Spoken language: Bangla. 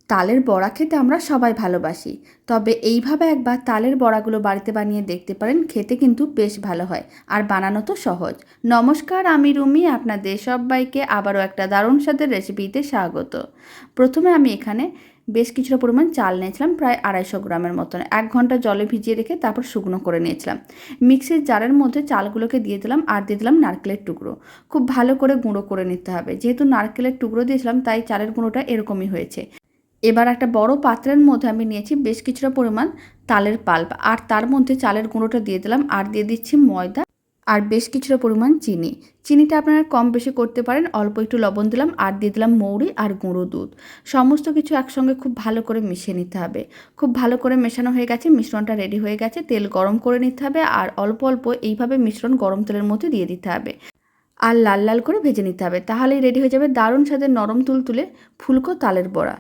তালের বড়া খেতে আমরা সবাই ভালোবাসি। তবে এইভাবে একবার তালের বড়াগুলো বাড়িতে বানিয়ে দেখতে পারেন, খেতে কিন্তু বেশ ভালো হয় আর বানানো তো সহজ। নমস্কার, আমি রুমি, আপনাদের সবাইকে আবারও একটা দারুণ স্বাদের রেসিপিতে স্বাগত। প্রথমে আমি এখানে বেশ কিছুটা পরিমাণ চাল নিয়েছিলাম, প্রায় 250 গ্রামের মতন। 1 ঘন্টা জলে ভিজিয়ে রেখে তারপর শুকনো করে নিয়েছিলাম। মিক্সির জারের মধ্যে চালগুলোকে দিয়ে দিলাম আর দিয়ে দিলাম নারকেলের টুকরো। খুব ভালো করে গুঁড়ো করে নিতে হবে। যেহেতু নারকেলের টুকরো দিয়েছিলাম তাই চালের গুঁড়োটা এরকমই হয়েছে। এবার একটা বড় পাত্রের মধ্যে আমি নিয়েছি বেশ কিছুটা পরিমাণ তালের পাল্প, আর তার মধ্যে চালের গুঁড়োটা দিয়ে দিলাম আর দিয়ে দিচ্ছি ময়দা আর বেশ কিছুটা পরিমাণ চিনি। চিনিটা আপনারা কম বেশি করতে পারেন। অল্প একটু লবণ দিলাম আর দিয়ে দিলাম মৌরি আর গুঁড়ো দুধ। সমস্ত কিছু একসঙ্গে খুব ভালো করে মিশিয়ে নিতে হবে। খুব ভালো করে মেশানো হয়ে গেছে, মিশ্রণটা রেডি হয়ে গেছে। তেল গরম করে নিতে হবে আর অল্প অল্প এইভাবে মিশ্রণ গরম তেলের মধ্যে দিয়ে দিতে হবে আর লাল লাল করে ভেজে নিতে হবে। তাহলেই রেডি হয়ে যাবে দারুণ স্বাদের নরম তুলতুলে ফুলকো তালের বড়া।